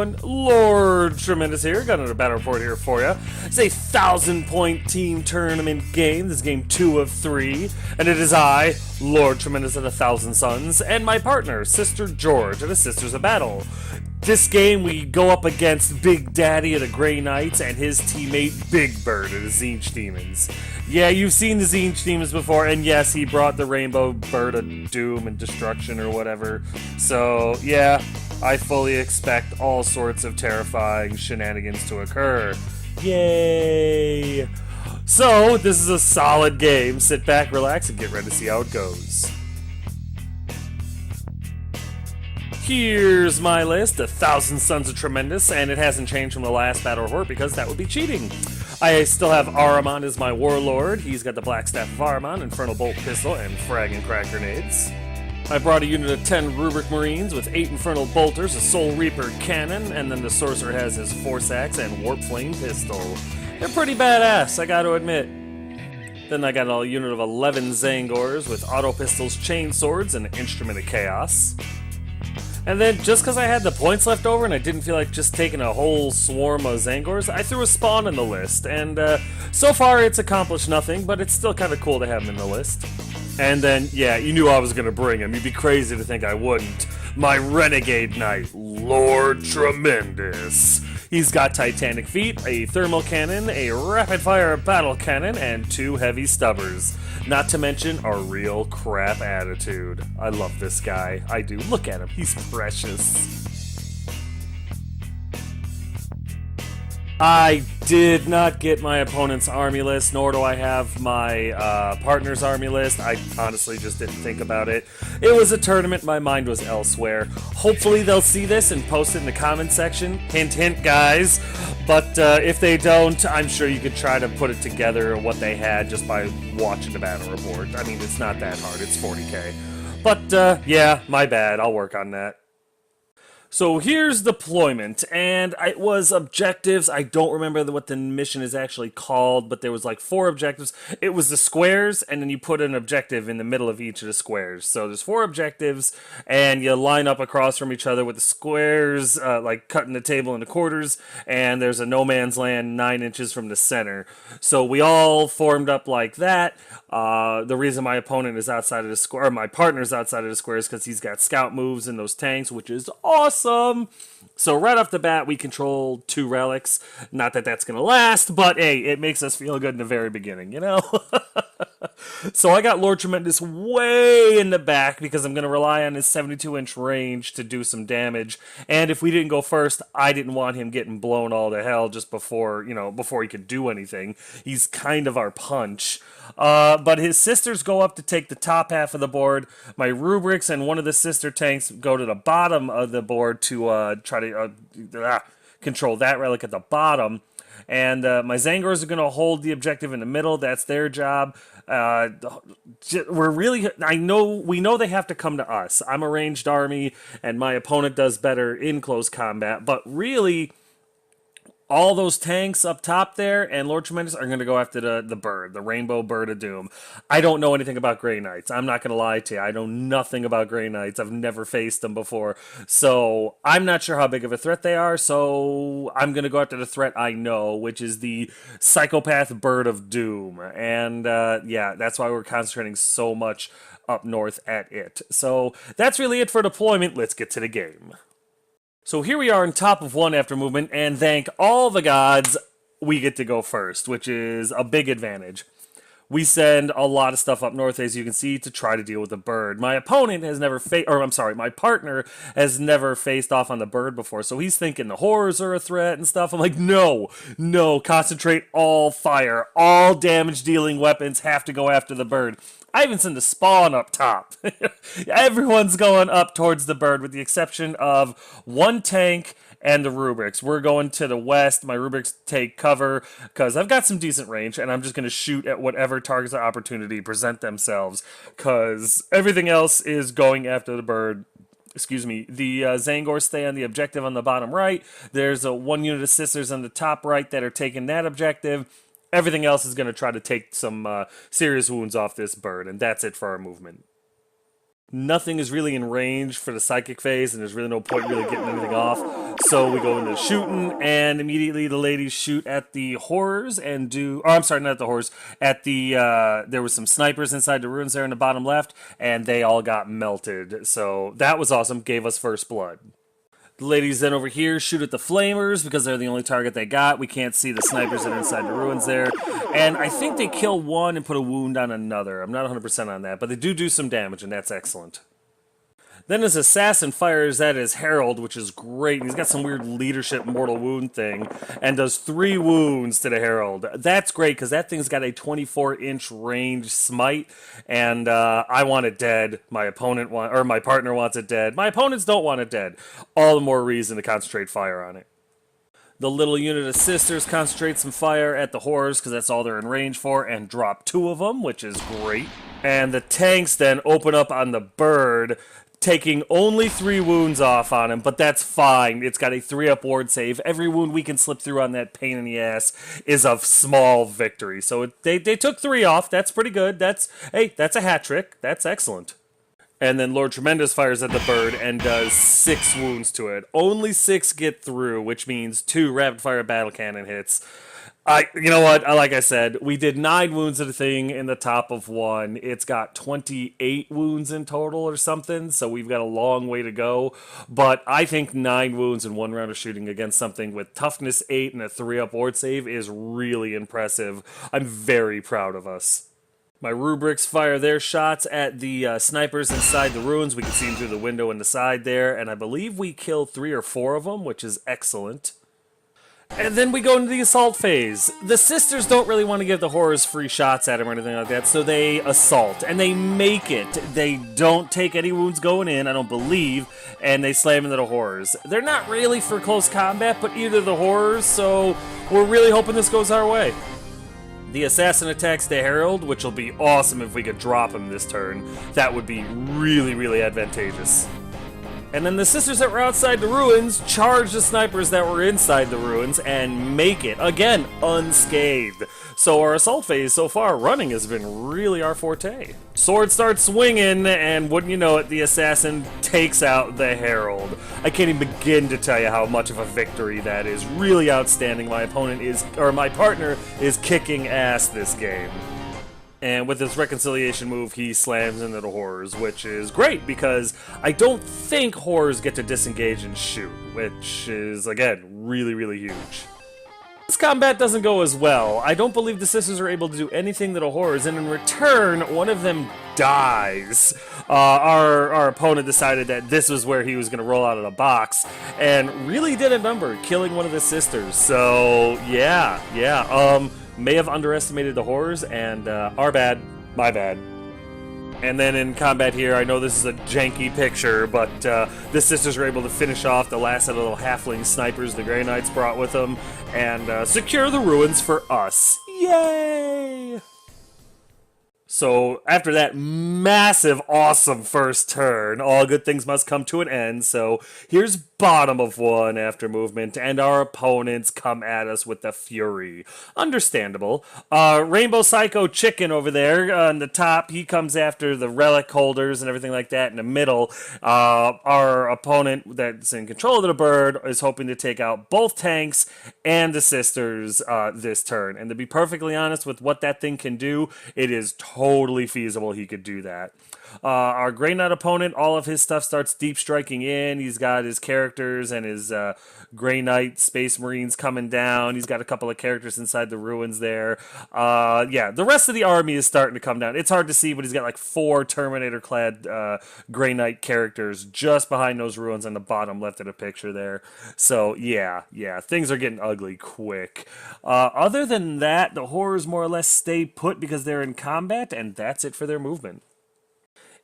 everyone? Lord Tremendous here. Got another battle report here for you. It's a 1,000-point team tournament game. This is game 2 of 3. And it is I, Lord Tremendous of the Thousand Suns, and my partner, Sister George of the Sisters of Battle. This game, we go up against Big Daddy of the Grey Knights and his teammate Big Bird of the Tzeentch Demons. Yeah, you've seen the Tzeentch Demons before, and yes, he brought the Rainbow Bird of Doom and Destruction or whatever. So, yeah, I fully expect all sorts of terrifying shenanigans to occur. Yay! So, this is a solid game. Sit back, relax, and get ready to see how it goes. Here's my list, 1,000 Sons of Tremendous, and it hasn't changed from the last battle report because that would be cheating. I still have Ahriman as my warlord. He's got the Black Staff of Ahriman, Infernal Bolt Pistol, and Frag and Crack Grenades. I brought a unit of 10 Rubric Marines with 8 Infernal Bolters, a Soul Reaper cannon, and then the Sorcerer has his Force Axe and Warp Flame Pistol. They're pretty badass, I gotta admit. Then I got a unit of 11 Zangors with Auto Pistols, Chain Swords, and Instrument of Chaos. And then, just because I had the points left over and I didn't feel like just taking a whole swarm of Zangors, I threw a Spawn in the list. And so far it's accomplished nothing, but it's still kind of cool to have him in the list. And then, yeah, you knew I was going to bring him. You'd be crazy to think I wouldn't. My Renegade Knight, Lord Tremendous. He's got Titanic Feet, a Thermal Cannon, a Rapid-Fire Battle Cannon, and 2 Heavy Stubbers. Not to mention a real crap attitude. I love this guy. I do. Look at him. He's precious. I did not get my opponent's army list, nor do I have my partner's army list. I honestly just didn't think about it. It was a tournament, my mind was elsewhere. Hopefully they'll see this and post it in the comment section. Hint, hint, guys. But if they don't, I'm sure you could try to put it together what they had just by watching the battle report. I mean, it's not that hard. It's 40k. But yeah, my bad. I'll work on that. So here's deployment, and it was objectives. I don't remember what the mission is actually called, but there was like 4 objectives. It was the squares, and then you put an objective in the middle of each of the squares. So there's 4 objectives, and you line up across from each other with the squares, like cutting the table into quarters, and there's a no man's land 9 inches from the center. So we all formed up like that. The reason my opponent is outside of the square, or my partner's outside of the square, is because he's got scout moves in those tanks, which is awesome. So right off the bat, we control 2 relics. Not that that's going to last, but hey, it makes us feel good in the very beginning, you know? So I got Lord Tremendous way in the back because I'm going to rely on his 72-inch range to do some damage. And if we didn't go first, I didn't want him getting blown all to hell just before, before he could do anything. He's kind of our punch. But his sisters go up to take the top half of the board. My rubrics and one of the sister tanks go to the bottom of the board to try to control that relic at the bottom. And my Zangors are going to hold the objective in the middle. That's their job. We know they have to come to us. I'm a ranged army, and my opponent does better in close combat. But really, all those tanks up top there and Lord Tremendous are going to go after the bird, the Rainbow Bird of Doom. I don't know anything about Grey Knights. I'm not going to lie to you. I know nothing about Grey Knights. I've never faced them before. So I'm not sure how big of a threat they are. So I'm going to go after the threat I know, which is the Psychopath Bird of Doom. And yeah, that's why we're concentrating so much up north at it. So that's really it for deployment. Let's get to the game. So here we are on top of 1 after movement, and thank all the gods, we get to go first, which is a big advantage. We send a lot of stuff up north, as you can see, to try to deal with the bird. My opponent has never my partner has never faced off on the bird before, so he's thinking the horrors are a threat and stuff. I'm like, no, concentrate all fire. All damage-dealing weapons have to go after the bird. I even send the Spawn up top. Everyone's going up towards the bird, with the exception of 1 tank and the rubrics. We're going to the west. My rubrics take cover because I've got some decent range, and I'm just going to shoot at whatever targets of opportunity present themselves because everything else is going after the bird. Excuse me. The Zangors stay on the objective on the bottom right. There's 1 unit of sisters on the top right that are taking that objective. Everything else is going to try to take some serious wounds off this bird, and that's it for our movement. Nothing is really in range for the psychic phase, and there's really no point really getting anything off. So we go into shooting, and immediately the ladies shoot at the horrors and do. Oh, I'm sorry, not at the horrors. At the there was some snipers inside the ruins there in the bottom left, and they all got melted. So that was awesome. Gave us first blood. The ladies then over here shoot at the flamers because they're the only target they got. We can't see the snipers that are inside the ruins there. And I think they kill one and put a wound on another. I'm not 100% on that, but they do some damage, and that's excellent. Then his assassin fires at his herald, which is great. He's got some weird leadership mortal wound thing, and does 3 wounds to the herald. That's great because that thing's got a 24-inch range smite, and I want it dead. My partner wants it dead. My opponents don't want it dead. All the more reason to concentrate fire on it. The little unit of sisters concentrate some fire at the horrors because that's all they're in range for, and drop 2 of them, which is great. And the tanks then open up on the bird, taking only 3 wounds off on him, but that's fine. It's got a 3-up ward save. Every wound we can slip through on that pain in the ass is a small victory. So they took 3 off. That's pretty good. That's a hat trick. That's excellent. And then Lord Tremendous fires at the bird and does 6 wounds to it. Only 6 get through, which means 2 rapid fire battle cannon hits. You know what? Like I said, we did 9 wounds to the thing in the top of 1. It's got 28 wounds in total or something, so we've got a long way to go. But I think 9 wounds in 1 round of shooting against something with toughness 8 and a 3-up ward save is really impressive. I'm very proud of us. My rubrics fire their shots at the snipers inside the ruins. We can see them through the window in the side there, and I believe we killed 3 or 4 of them, which is excellent. And then we go into the assault phase. The sisters don't really want to give the horrors free shots at him or anything like that, so they assault. And they make it. They don't take any wounds going in, I don't believe, and they slam into the horrors. They're not really for close combat, but either the horrors, so we're really hoping this goes our way. The assassin attacks the herald, which will be awesome if we could drop him this turn. That would be really, really advantageous. And then the sisters that were outside the ruins charge the snipers that were inside the ruins and make it, again, unscathed. So our assault phase so far, running, has been really our forte. Sword starts swinging, and wouldn't you know it, the assassin takes out the herald. I can't even begin to tell you how much of a victory that is. Really outstanding. My partner is kicking ass this game. And with his reconciliation move, he slams into the horrors, which is great because I don't think horrors get to disengage and shoot, which is, again, really, really huge. This combat doesn't go as well. I don't believe the sisters are able to do anything to the horrors, and in return, one of them dies. Our opponent decided that this was where he was going to roll out of the box, and really did a number, killing one of the sisters. So, yeah. May have underestimated the horrors, and our bad, my bad. And then in combat here, I know this is a janky picture, but the sisters are able to finish off the last of the little halfling snipers the Grey Knights brought with them, and secure the ruins for us. Yay! So after that massive, awesome first turn, all good things must come to an end. So here's bottom of 1 after movement, and our opponents come at us with the fury. Understandable. Rainbow Psycho Chicken over there on the top, he comes after the relic holders and everything like that in the middle. Our opponent that's in control of the bird is hoping to take out both tanks and the sisters this turn. And to be perfectly honest with what that thing can do, it is totally feasible he could do that. Our Grey Knight opponent, all of his stuff starts deep striking in. He's got his characters and his Grey Knight Space Marines coming down. He's got a couple of characters inside the ruins there. The rest of the army is starting to come down. It's hard to see, but he's got like 4 Terminator-clad Grey Knight characters just behind those ruins on the bottom left of the picture there. So, yeah, things are getting ugly quick. Other than that, the horrors more or less stay put because they're in combat, and that's it for their movement.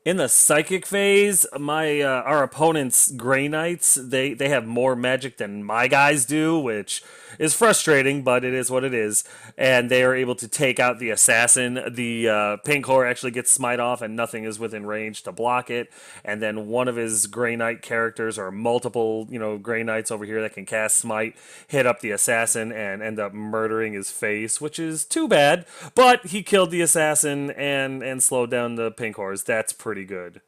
In the psychic phase, our opponent's Grey Knights, they have more magic than my guys do, which is frustrating, but it is what it is. And they are able to take out the assassin. The Pink Horror actually gets smite off, and nothing is within range to block it. And then one of his Grey Knight characters, or multiple, Grey Knights over here that can cast smite, hit up the assassin and end up murdering his face, which is too bad. But he killed the assassin and slowed down the Pink Horrors. That's pretty good.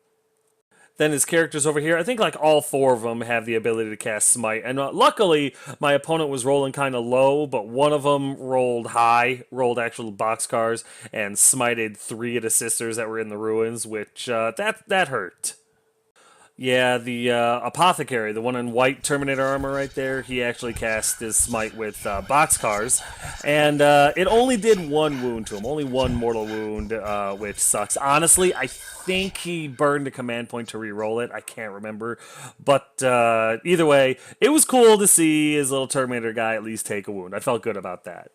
Then his characters over here, I think like all four of them have the ability to cast Smite. And luckily, my opponent was rolling kind of low, but one of them rolled high, rolled actual boxcars, and smited 3 of the sisters that were in the ruins, which that hurt. Yeah, the Apothecary, the one in white Terminator armor right there, he actually cast his smite with boxcars, and it only did 1 wound to him, only 1 mortal wound, which sucks. Honestly, I think he burned a command point to re-roll it. I can't remember, but either way, it was cool to see his little Terminator guy at least take a wound. I felt good about that.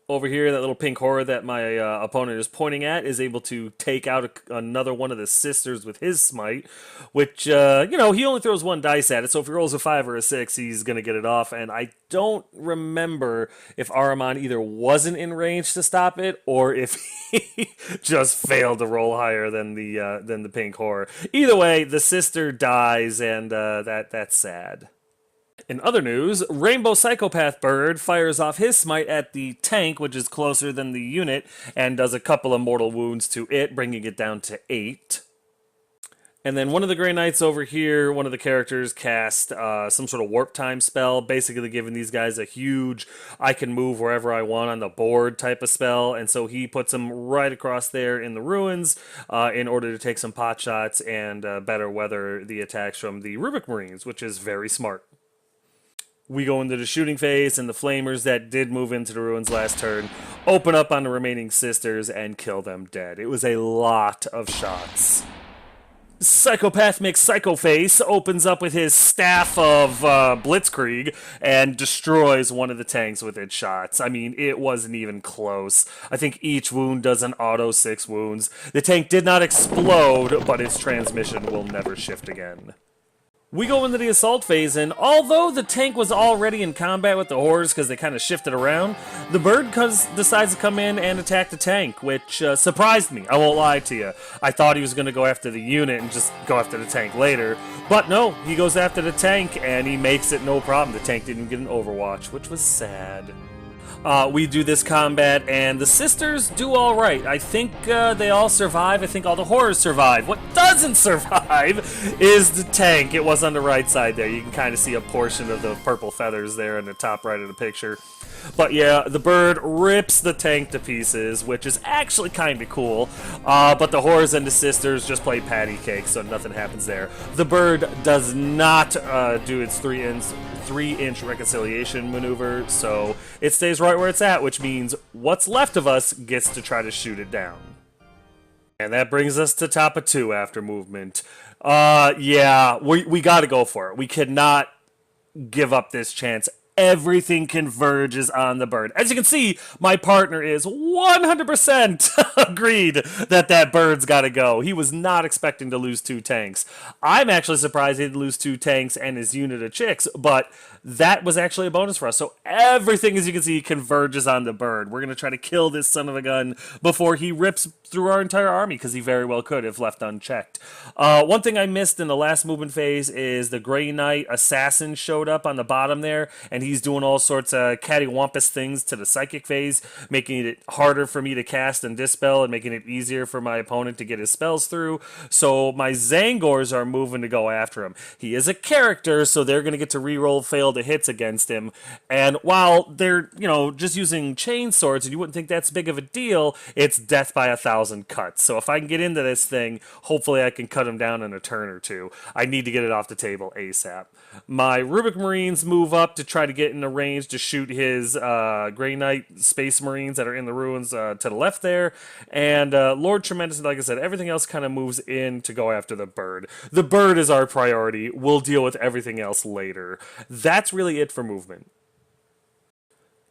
Over here, that little pink horror that my opponent is pointing at is able to take out another one of the sisters with his smite, which, he only throws 1 dice at it, so if he rolls a 5 or a 6, he's going to get it off, and I don't remember if Ahriman either wasn't in range to stop it, or if he just failed to roll higher than the pink horror. Either way, the sister dies, and that's sad. In other news, Rainbow Psychopath Bird fires off his smite at the tank, which is closer than the unit, and does a couple of mortal wounds to it, bringing it down to 8. And then one of the Grey Knights over here, one of the characters cast some sort of warp time spell, basically giving these guys a huge I can move wherever I want on the board type of spell, and so he puts them right across there in the ruins in order to take some pot shots and better weather the attacks from the Rubric Marines, which is very smart. We go into the shooting phase, and the flamers that did move into the ruins last turn open up on the remaining sisters and kill them dead. It was a lot of shots. Psychopath McPsychoface opens up with his staff of Blitzkrieg and destroys one of the tanks with its shots. I mean, it wasn't even close. I think each wound does an auto 6 wounds. The tank did not explode, but its transmission will never shift again. We go into the assault phase, and although the tank was already in combat with the horrors because they kind of shifted around, the bird decides to come in and attack the tank, which surprised me. I won't lie to you. I thought he was going to go after the unit and just go after the tank later, but no, he goes after the tank, and he makes it no problem. The tank didn't get an overwatch, which was sad. We do this combat, and the sisters do all right. I think they all survive. I think all the horrors survive. What doesn't survive is the tank. It was on the right side there. You can kind of see a portion of the purple feathers there in the top right of the picture. But yeah, the bird rips the tank to pieces, which is actually kind of cool. But the horrors and the sisters just play patty cake, so nothing happens there. The bird does not do its 3-inch reconciliation maneuver, so it stays right where it's at, which means what's left of us gets to try to shoot it down. And that brings us to top of 2 after movement. Yeah, we gotta go for it. We cannot give up this chance. Everything converges on the bird. As you can see, my partner is 100% agreed that that bird's got to go. He was not expecting to lose 2 tanks. I'm actually surprised he didn't lose 2 tanks and his unit of chicks, but that was actually a bonus for us. So everything, as you can see, converges on the bird. We're going to try to kill this son of a gun before he rips through our entire army, because he very well could if left unchecked. One thing I missed in the last movement phase is the Grey Knight assassin showed up on the bottom there, and he's doing all sorts of cattywampus things to the psychic phase, making it harder for me to cast and dispel and making it easier for my opponent to get his spells through. So my Zangors are moving to go after him. He is a character, so they're going to get to reroll failed hits against him. And while they're, just using chain swords, and you wouldn't think that's big of a deal, it's death by 1,000 cuts. So if I can get into this thing, hopefully I can cut him down in a turn or 2. I need to get it off the table ASAP. My Rubric Marines move up to try to get in the range to shoot his Grey Knight Space Marines that are in the ruins to the left there. And Lord Tremendous, like I said, everything else kind of moves in to go after the bird. The bird is our priority. We'll deal with everything else later. That's really it for movement.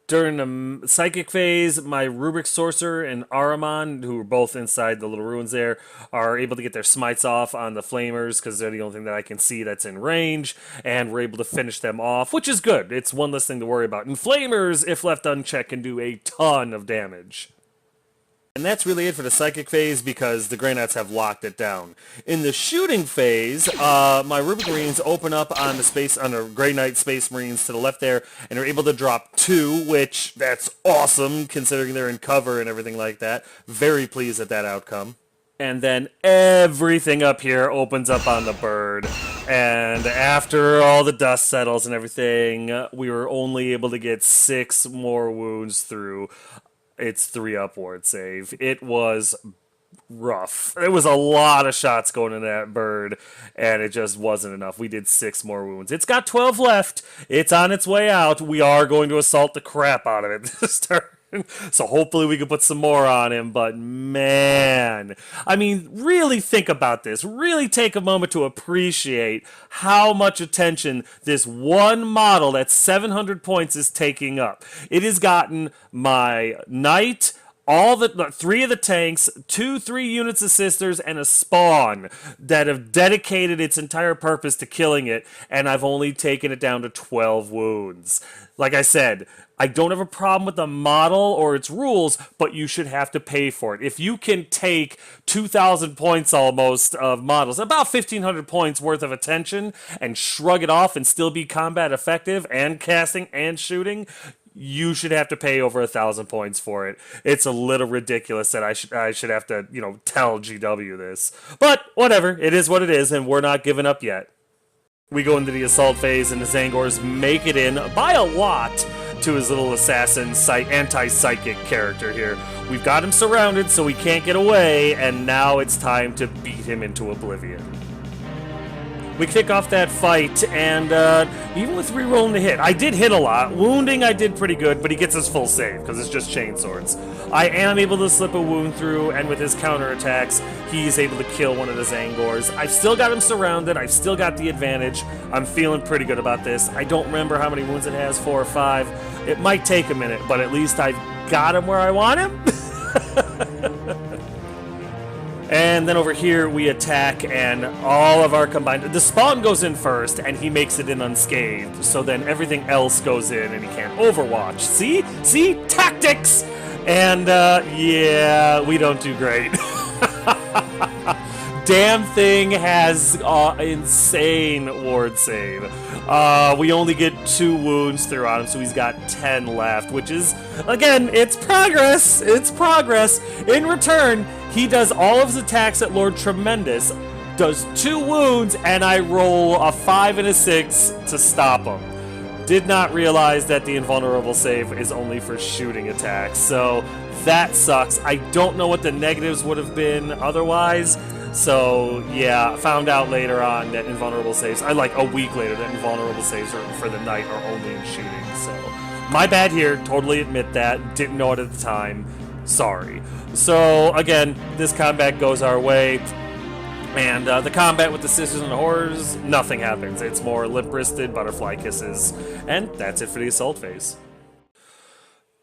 During the psychic phase, my Rubric Sorcerer and Ahriman, who are both inside the little ruins there, are able to get their smites off on the flamers because they're the only thing that I can see that's in range, and we're able to finish them off, which is good. It's one less thing to worry about. And flamers, if left unchecked, can do a ton of damage. And that's really it for the psychic phase because the Grey Knights have locked it down. In the shooting phase, my Rubric Marines open up on the Grey Knight Space Marines to the left there, and are able to drop 2, which that's awesome considering they're in cover and everything like that. Very pleased at that outcome. And then everything up here opens up on the bird. And after all the dust settles and everything, we were only able to get 6 more wounds through its 3-up ward save. It was rough. There was a lot of shots going into that bird, and it just wasn't enough. We did 6 more wounds. It's got 12 left. It's on its way out. We are going to assault the crap out of it this turn. So hopefully we can put some more on him, but man, I mean, really think about this. Really take a moment to appreciate how much attention this one model that's 700 points is taking up. It has gotten my knight, all the 3 of the tanks, 3 units of sisters, and a spawn that have dedicated its entire purpose to killing it, and I've only taken it down to 12 wounds. Like I said, I don't have a problem with the model or its rules, but you should have to pay for it. If you can take 2,000 points almost of models, about 1,500 points worth of attention, and shrug it off and still be combat effective and casting and shooting, you should have to pay over 1,000 points for it. It's a little ridiculous that I should have to, tell GW this. But whatever, it is what it is, and we're not giving up yet. We go into the assault phase, and the Tzaangors make it in by a lot to his little assassin anti-psychic character here. We've got him surrounded, so he can't get away, and now it's time to beat him into oblivion. We kick off that fight, and even with rerolling the hit, I did hit a lot. Wounding, I did pretty good, but he gets his full save, because it's just chainswords. I am able to slip a wound through, and with his counterattacks, he's able to kill one of the Tzaangors. I've still got him surrounded. I've still got the advantage. I'm feeling pretty good about this. I don't remember how many wounds it has, 4 or 5. It might take a minute, but at least I've got him where I want him. And then over here we attack, and all of our combined... The spawn goes in first, and he makes it in unscathed. So then everything else goes in, and he can't overwatch. See? See? Tactics! And, yeah, we don't do great. Damn thing has insane ward save. We only get 2 wounds through on him, so he's got 10 left, which is, again, it's progress. It's progress. In return, he does all of his attacks at Lord Tremendous, does 2 wounds, and I roll a 5 and a 6 to stop him. Did not realize that the invulnerable save is only for shooting attacks, so that sucks. I don't know what the negatives would have been otherwise. So, yeah, found out later on that invulnerable saves, like a week later, that invulnerable saves for the knight are only in shooting. So, my bad here, totally admit that. Didn't know it at the time. Sorry. So, again, this combat goes our way. And the combat with the sisters and the horrors, nothing happens. It's more limp-wristed butterfly kisses. And that's it for the assault phase.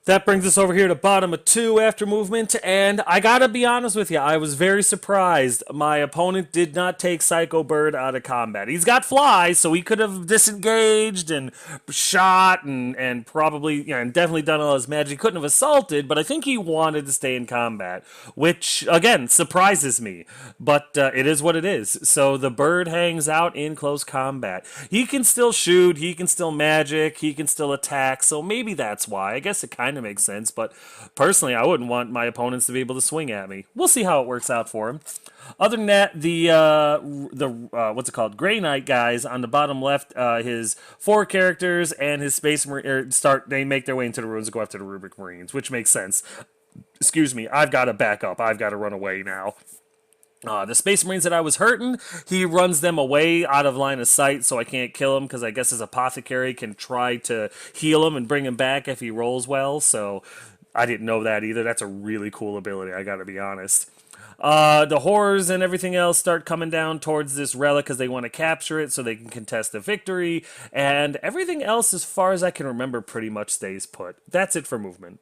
That brings us over here to bottom of 2 after movement, and I gotta be honest with you, I was very surprised. My opponent did not take Psycho Bird out of combat. He's got flies, so he could have disengaged and shot and probably, and definitely done all his magic. He couldn't have assaulted, but I think he wanted to stay in combat, which, again, surprises me. But it is what it is. So the bird hangs out in close combat. He can still shoot, he can still magic, he can still attack, so maybe that's why. I guess it kind of makes sense, but personally, I wouldn't want my opponents to be able to swing at me. We'll see how it works out for him. Other than that, the what's it called? Grey Knight guys on the bottom left, his 4 characters and his Space Marine they make their way into the ruins and go after the Rubric Marines, which makes sense. Excuse me, I've got to back up. I've got to run away now. The Space Marines that I was hurting, he runs them away out of line of sight, so I can't kill him, because I guess his Apothecary can try to heal him and bring him back if he rolls well, so I didn't know that either. That's a really cool ability, I gotta be honest. The horrors and everything else start coming down towards this relic because they want to capture it so they can contest the victory, and everything else, as far as I can remember, pretty much stays put. That's it for movement.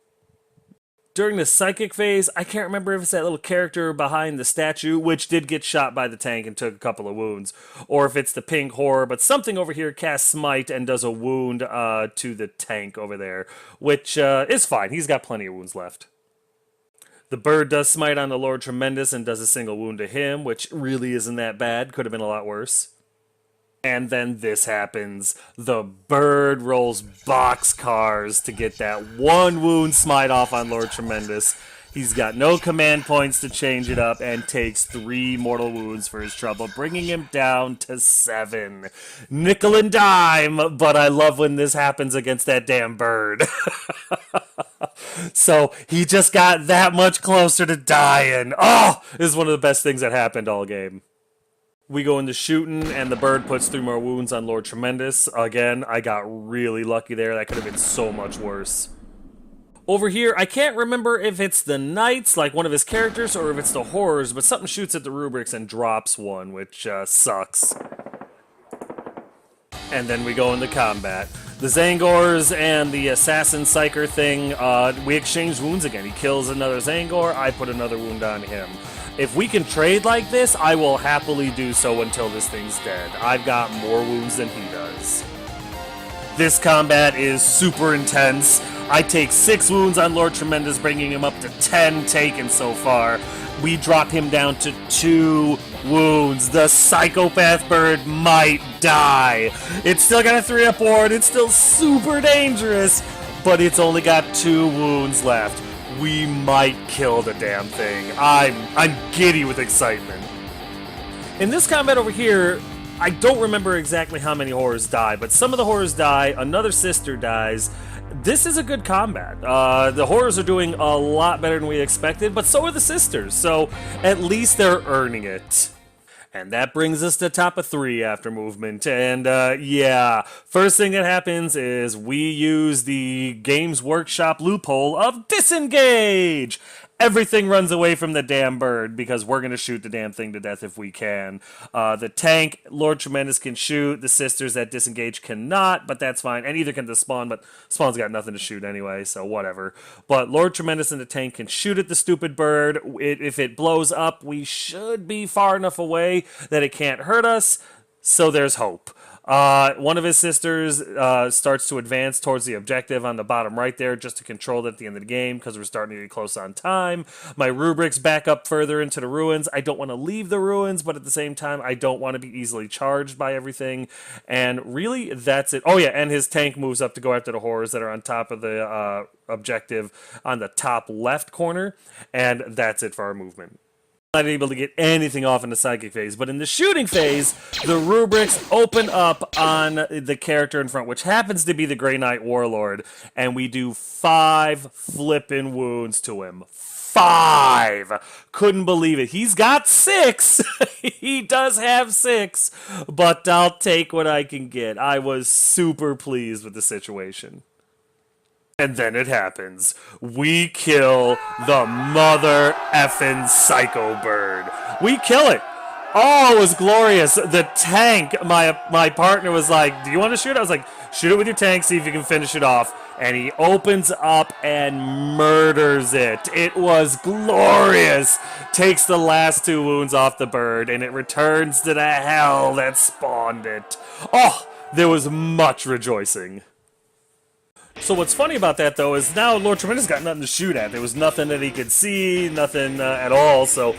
During the psychic phase, I can't remember if it's that little character behind the statue, which did get shot by the tank and took a couple of wounds, or if it's the pink horror, but something over here casts smite and does a wound to the tank over there, which is fine. He's got plenty of wounds left. The bird does smite on the Lord Tremendous and does a single wound to him, which really isn't that bad. Could have been a lot worse. And then this happens. The bird rolls boxcars to get that 1 wound smite off on Lord Tremendous. He's got no command points to change it up and takes 3 mortal wounds for his trouble, bringing him down to 7. Nickel and dime, but I love when this happens against that damn bird. So he just got that much closer to dying. Oh, this is one of the best things that happened all game. We go into shooting, and the bird puts 3 more wounds on Lord Tremendous. Again, I got really lucky there. That could have been so much worse. Over here, I can't remember if it's the knights, like one of his characters, or if it's the horrors, but something shoots at the Rubrics and drops one, which sucks. And then we go into combat. The Zangors and the Assassin Psyker thing, we exchange wounds again. He kills another Zangor, I put another wound on him. If we can trade like this, I will happily do so until this thing's dead. I've got more wounds than he does. This combat is super intense. I take 6 wounds on Lord Tremendous, bringing him up to 10 taken so far. We drop him down to 2 wounds. The Psychopath Bird might die. It's still got a 3-up ward. It's still super dangerous, but it's only got 2 wounds left. We might kill the damn thing. I'm giddy with excitement. In this combat over here, I don't remember exactly how many horrors die, but some of the horrors die, another sister dies. This is a good combat. The horrors are doing a lot better than we expected, but so are the sisters, so at least they're earning it. And that brings us to top of 3 after movement. And yeah, first thing that happens is we use the Games Workshop loophole of disengage. Everything runs away from the damn bird because we're going to shoot the damn thing to death if we can. The tank, Lord Tremendous, can shoot. The sisters that disengage cannot, but that's fine. And either can the Spawn, but Spawn's got nothing to shoot anyway, so whatever. But Lord Tremendous and the tank can shoot at the stupid bird. If it blows up, we should be far enough away that it can't hurt us, so there's hope. One of his sisters starts to advance towards the objective on the bottom right there just to control it at the end of the game because we're starting to get close on time. My rubrics back up further into the ruins. I don't want to leave the ruins, but at the same time, I don't want to be easily charged by everything. And really, that's it. Oh yeah, and his tank moves up to go after the horrors that are on top of the objective on the top left corner. And that's it for our movement. Not able to get anything off in the psychic phase, but in the shooting phase, the rubrics open up on the character in front, which happens to be the Grey Knight Warlord, and we do 5 flippin' wounds to him. 5! Couldn't believe it. He's got 6! He does have 6, but I'll take what I can get. I was super pleased with the situation. And then it happens. We kill the mother effing Psycho Bird. We kill it. Oh, it was glorious. The tank, my partner was like, do you want to shoot? I was like, shoot it with your tank, see if you can finish it off. And he opens up and murders it. It was glorious. Takes the last 2 wounds off the bird, and it returns to the hell that spawned it. Oh, there was much rejoicing. So what's funny about that, though, is now Lord Tremendous got nothing to shoot at. There was nothing that he could see, nothing at all. So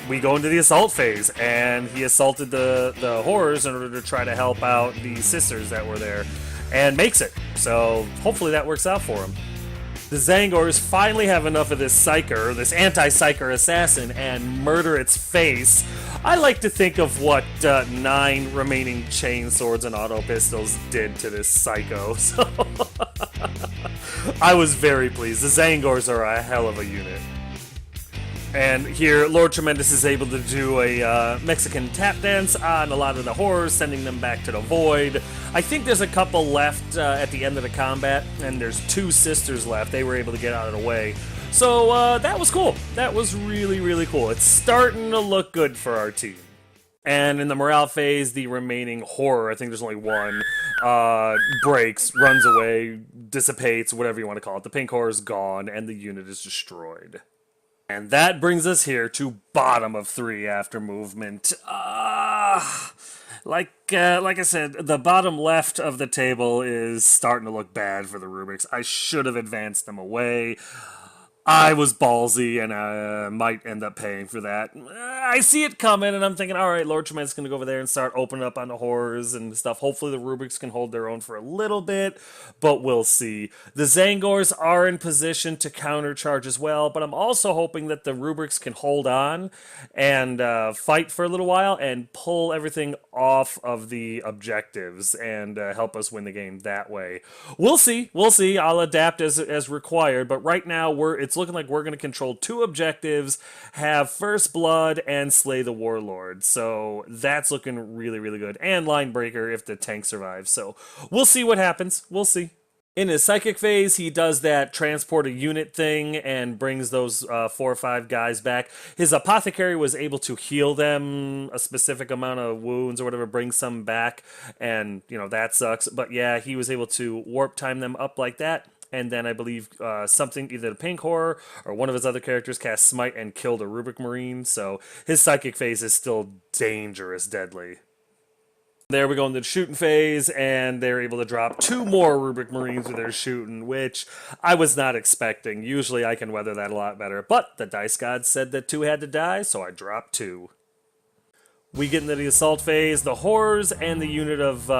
we go into the assault phase, and he assaulted the horrors in order to try to help out the sisters that were there, and makes it. So hopefully that works out for him. The Zangors finally have enough of this Psyker, this anti-Psyker assassin, and murder its face. I like to think of what 9 remaining chain swords and auto pistols did to this Psycho, so I was very pleased. The Zangors are a hell of a unit. And here, Lord Tremendous is able to do a Mexican tap dance on a lot of the horrors, sending them back to the void. I think there's a couple left at the end of the combat, and there's 2 sisters left. They were able to get out of the way. So that was cool. That was really, really cool. It's starting to look good for our team. And in the morale phase, the remaining horror, I think there's only one, breaks, runs away, dissipates, whatever you want to call it. The pink horror is gone, and the unit is destroyed. And that brings us here to bottom of 3 after movement. Like I said, the bottom left of the table is starting to look bad for the Rubrics. I should have advanced them away. I was ballsy and might end up paying for that. I see it coming and I'm thinking, all right, Lord Tremendous going to go over there and start opening up on the horrors and stuff. Hopefully the Rubrics can hold their own for a little bit, but we'll see. The Zangors are in position to countercharge as well, but I'm also hoping that the Rubrics can hold on and fight for a little while and pull everything off of the objectives and help us win the game that way. We'll see. We'll see. I'll adapt as required, but right now it's looking like we're going to control two objectives, have First Blood, and slay the Warlord. So that's looking really, really good. And Line Breaker if the tank survives. So we'll see what happens. We'll see. In his psychic phase, he does that transport a unit thing and brings those 4 or 5 guys back. His apothecary was able to heal them a specific amount of wounds or whatever, bring some back, and that sucks. But yeah, he was able to warp time them up like that. And then I believe something, either the Pink Horror or one of his other characters, cast Smite and killed a Rubric Marine. So his psychic phase is still dangerous, deadly. There we go into the shooting phase, and they're able to drop 2 more Rubric Marines with their shooting, which I was not expecting. Usually I can weather that a lot better, but the Dice God said that 2 had to die, so I dropped 2. We get into the assault phase. The Horrors and the unit of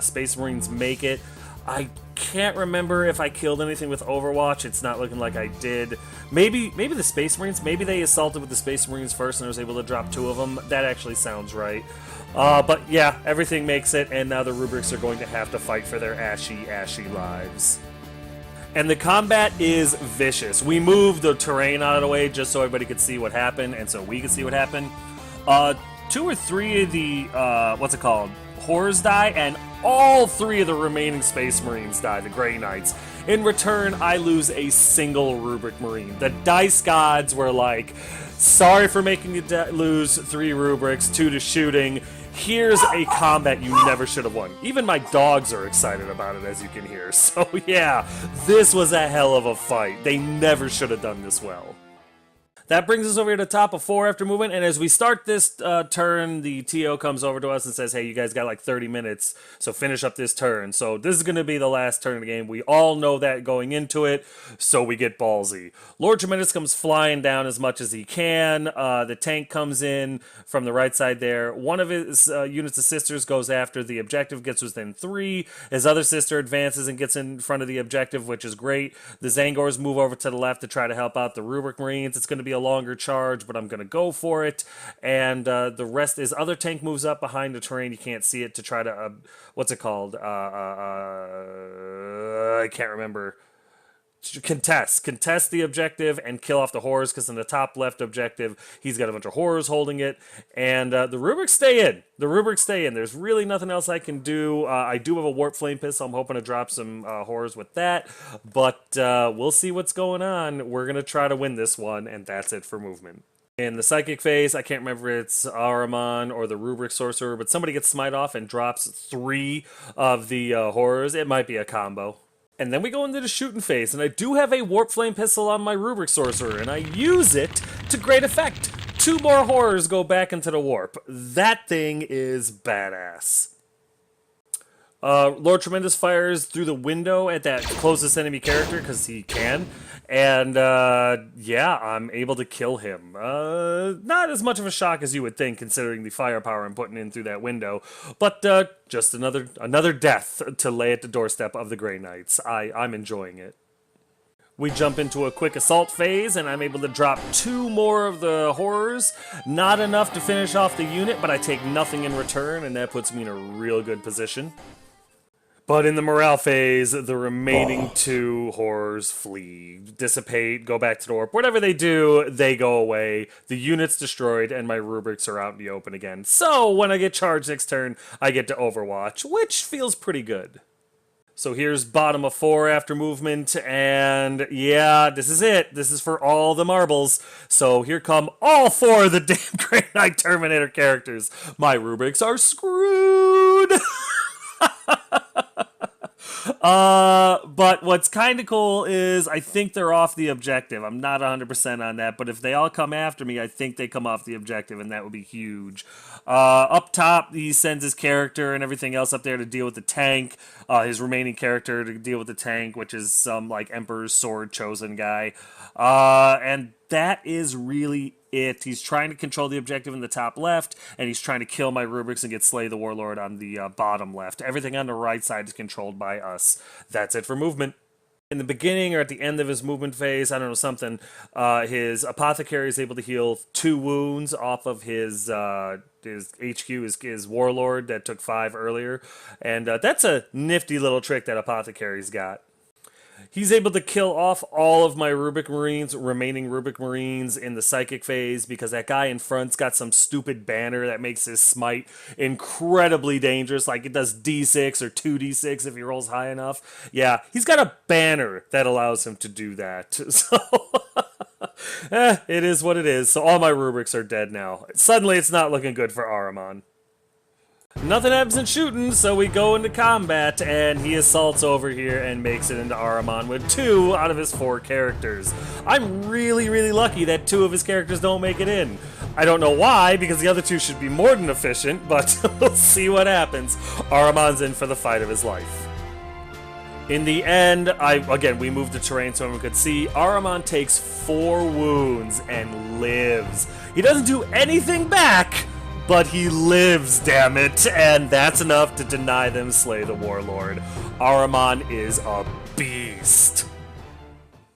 Space Marines make it. I can't remember if I killed anything with Overwatch. It's not looking like I did. Maybe the Space Marines, maybe they assaulted with the Space Marines first and I was able to drop 2 of them. That actually sounds right. But yeah, everything makes it, and now the Rubrics are going to have to fight for their ashy lives. And the combat is vicious. We moved the terrain out of the way just so everybody could see what happened, and so we could see what happened. 2 or 3 of the, Horrors die, and all 3 of the remaining Space Marines die, the Grey Knights. In return, I lose a single Rubric Marine. The Dice Gods were like, sorry for making you lose 3 Rubrics, 2 to shooting. Here's a combat you never should have won. Even my dogs are excited about it, as you can hear. So yeah, this was a hell of a fight. They never should have done this well. That brings us over to the top of 4 after movement, and as we start this turn, the TO comes over to us and says, hey, you guys got like 30 minutes, so finish up this turn. So this is going to be the last turn of the game. We all know that going into it, so we get ballsy. Lord Tremendous comes flying down as much as he can. The tank comes in from the right side there. One of his units of sisters goes after the objective, gets within 3. His other sister advances and gets in front of the objective, which is great. The Zangors move over to the left to try to help out the Rubric Marines. It's going to be a longer charge, but I'm going to go for it. And the rest is other tank moves up behind the terrain. You can't see it to try to, what's it called? I can't remember. Contest the objective and kill off the Horrors, because in the top left objective, he's got a bunch of Horrors holding it. And the Rubrics stay in. There's really nothing else I can do. I do have a Warp Flame Pistol. I'm hoping to drop some Horrors with that. But we'll see what's going on. We're going to try to win this one, and that's it for movement. In the Psychic phase, I can't remember if it's Ahriman or the Rubric Sorcerer, but somebody gets Smite off and drops 3 of the Horrors. It might be a combo. And then we go into the shooting phase, and I do have a Warp Flame Pistol on my Rubric Sorcerer, and I use it to great effect. 2 more Horrors go back into the warp. That thing is badass. Lord Tremendous fires through the window at that closest enemy character, because he can. And, yeah, I'm able to kill him. Not as much of a shock as you would think, considering the firepower I'm putting in through that window. But, just another death to lay at the doorstep of the Grey Knights. I'm enjoying it. We jump into a quick assault phase, and I'm able to drop 2 more of the Horrors. Not enough to finish off the unit, but I take nothing in return, and that puts me in a real good position. But in the morale phase, the remaining 2 Horrors flee, dissipate, go back to the warp. Whatever they do, they go away. The unit's destroyed, and my Rubrics are out in the open again. So when I get charged next turn, I get to Overwatch, which feels pretty good. So here's bottom of 4 after movement, and yeah, this is it. This is for all the marbles. So here come all 4 of the damn Grey Knight Terminator characters. My Rubrics are screwed! But what's kind of cool is I think they're off the objective. I'm not 100% on that, but if they all come after me, I think they come off the objective, and that would be huge. Up top, he sends his character and everything else up there to deal with the tank. his remaining character to deal with the tank, which is some like Emperor's Sword chosen guy. And that is really it. He's trying to control the objective in the top left, and he's trying to kill my Rubiks and get Slay the Warlord on the bottom left. Everything on the right side is controlled by us. That's it for movement. In the beginning or at the end of his movement phase, I don't know, something, his Apothecary is able to heal 2 wounds off of his HQ, his Warlord that took 5 earlier. And that's a nifty little trick that Apothecary's got. He's able to kill off all of my remaining Rubic Marines in the Psychic phase because that guy in front's got some stupid banner that makes his smite incredibly dangerous, like it does D6 or 2d6 if he rolls high enough. Yeah, he's got a banner that allows him to do that. So, it is what it is. So all my Rubiks are dead now. Suddenly it's not looking good for Ahriman. Nothing happens in shooting, so we go into combat, and he assaults over here and makes it into Ahriman with 2 out of his 4 characters. I'm really, really lucky that 2 of his characters don't make it in. I don't know why, because the other 2 should be more than efficient, but we'll see what happens. Ahriman's in for the fight of his life. In the end, again, we moved the terrain so everyone could see. Ahriman takes 4 wounds and lives. He doesn't do anything back, but he lives, damn it, and that's enough to deny them Slay the Warlord. Ahriman is a beast.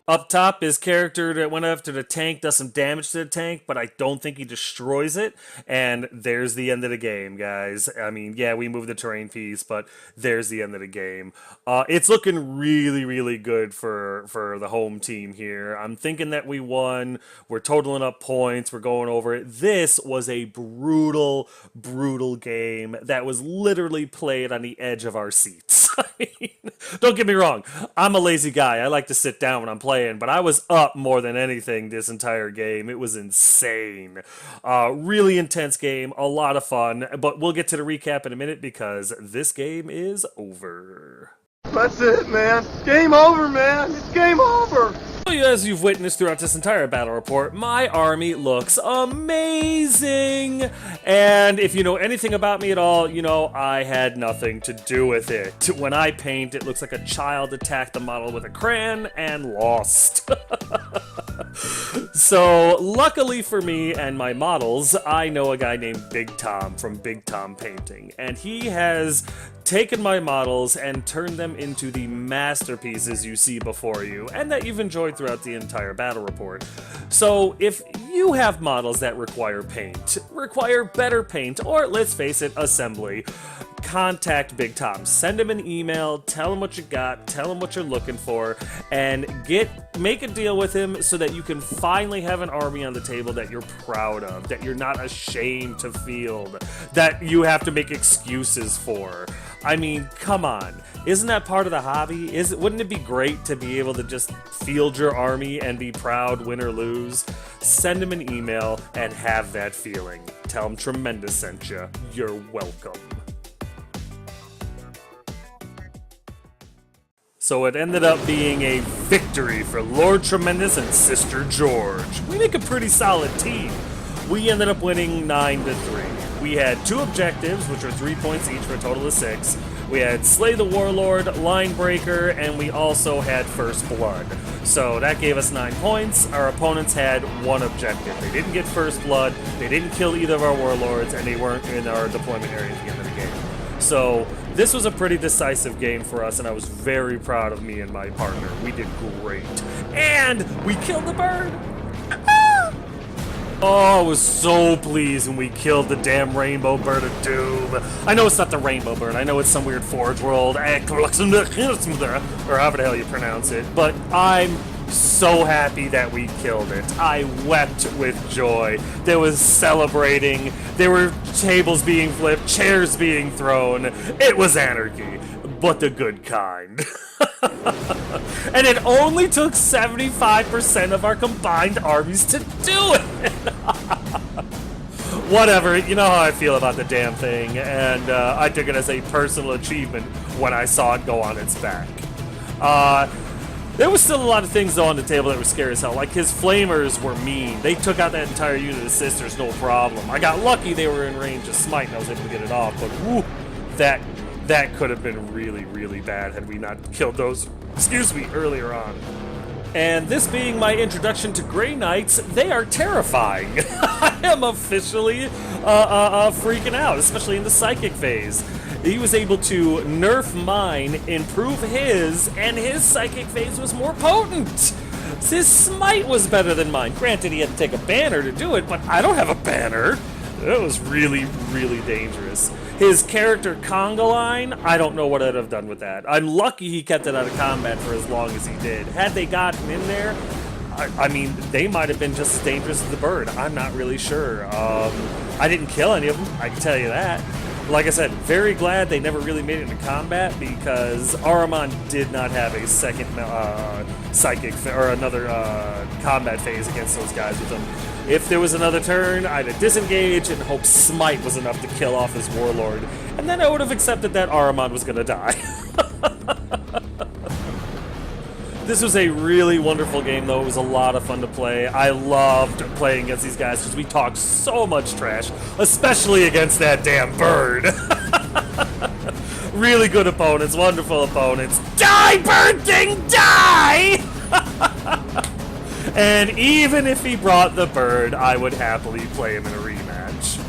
Up top, his character that went after the tank does some damage to the tank, but I don't think he destroys it, and there's the end of the game, guys. I mean, yeah, we moved the terrain piece, but there's the end of the game. It's looking really, really good for the home team here. I'm thinking that we won. We're totaling up points. We're going over it. This was a brutal, brutal game that was literally played on the edge of our seats. I mean, don't get me wrong. I'm a lazy guy. I like to sit down when I'm playing, but I was up more than anything this entire game. It was insane. Really intense game, a lot of fun, but we'll get to the recap in a minute because this game is over. That's it, man. Game over, man. It's game over. As you've witnessed throughout this entire battle report, my army looks amazing! And if you know anything about me at all, you know I had nothing to do with it. When I paint, it looks like a child attacked the model with a crayon and lost. So, luckily for me and my models, I know a guy named Big Tom from Big Tom Painting, and he has taken my models and turned them into the masterpieces you see before you, and that you've enjoyed throughout the entire battle report. So, if you have models that require paint, require better paint, or let's face it, assembly, contact Big Tom. Send him an email, tell him what you got, tell him what you're looking for, and make a deal with him so that you can finally have an army on the table that you're proud of, that you're not ashamed to field, that you have to make excuses for. I mean, come on. Isn't that part of the hobby? Wouldn't it be great to be able to just field your army and be proud, win or lose? Send him an email and have that feeling. Tell him Tremendous sent you. You're welcome. So it ended up being a victory for Lord Tremendous and Sister George. We make a pretty solid team. We ended up winning 9-3. We had 2 objectives, which were 3 points each for a total of 6. We had Slay the Warlord, Line Breaker, and we also had First Blood. So that gave us 9 points. Our opponents had 1 objective. They didn't get First Blood, they didn't kill either of our Warlords, and they weren't in our deployment area at the end of the game. So this was a pretty decisive game for us, and I was very proud of me and my partner. We did great. And we killed the bird! Oh, I was so pleased when we killed the damn Rainbow Bird of Doom. I know it's not the Rainbow Bird. I know it's some weird Forge World, or however the hell you pronounce it. But I'm so happy that we killed it. I wept with joy. There was celebrating. There were tables being flipped, chairs being thrown. It was anarchy, but the good kind. And it only took 75% of our combined armies to do it. Whatever, you know how I feel about the damn thing, and I took it as a personal achievement when I saw it go on its back. There was still a lot of things though on the table that were scary as hell. Like his flamers were mean. They took out that entire unit of sisters, no problem. I got lucky they were in range of smite and I was able to get it off, but woo, that That could have been really, really bad had we not killed those, earlier on. And this being my introduction to Grey Knights, they are terrifying. I am officially freaking out, especially in the psychic phase. He was able to nerf mine, improve his, and his psychic phase was more potent. His smite was better than mine. Granted, he had to take a banner to do it, but I don't have a banner. That was really, really dangerous. His character Congoline, I don't know what I'd have done with that. I'm lucky he kept it out of combat for as long as he did. Had they gotten in there, I mean, they might have been just as dangerous as the bird. I'm not really sure. I didn't kill any of them, I can tell you that. Like I said, very glad they never really made it into combat because Ahriman did not have a second psychic or another combat phase against those guys with him. If there was another turn, I'd have disengaged and hope Smite was enough to kill off his warlord, and then I would have accepted that Ahriman was gonna die. This was a really wonderful game, though. It was a lot of fun to play. I loved playing against these guys because we talked so much trash, especially against that damn bird. Really good opponents, wonderful opponents. Die, bird thing, die! And even if he brought the bird, I would happily play him in a rematch.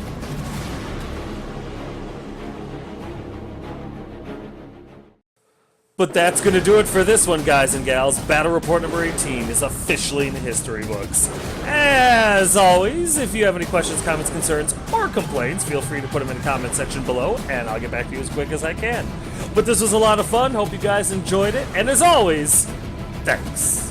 But that's going to do it for this one, guys and gals. Battle Report number 18 is officially in the history books. As always, if you have any questions, comments, concerns, or complaints, feel free to put them in the comment section below, and I'll get back to you as quick as I can. But this was a lot of fun. Hope you guys enjoyed it. And as always, thanks.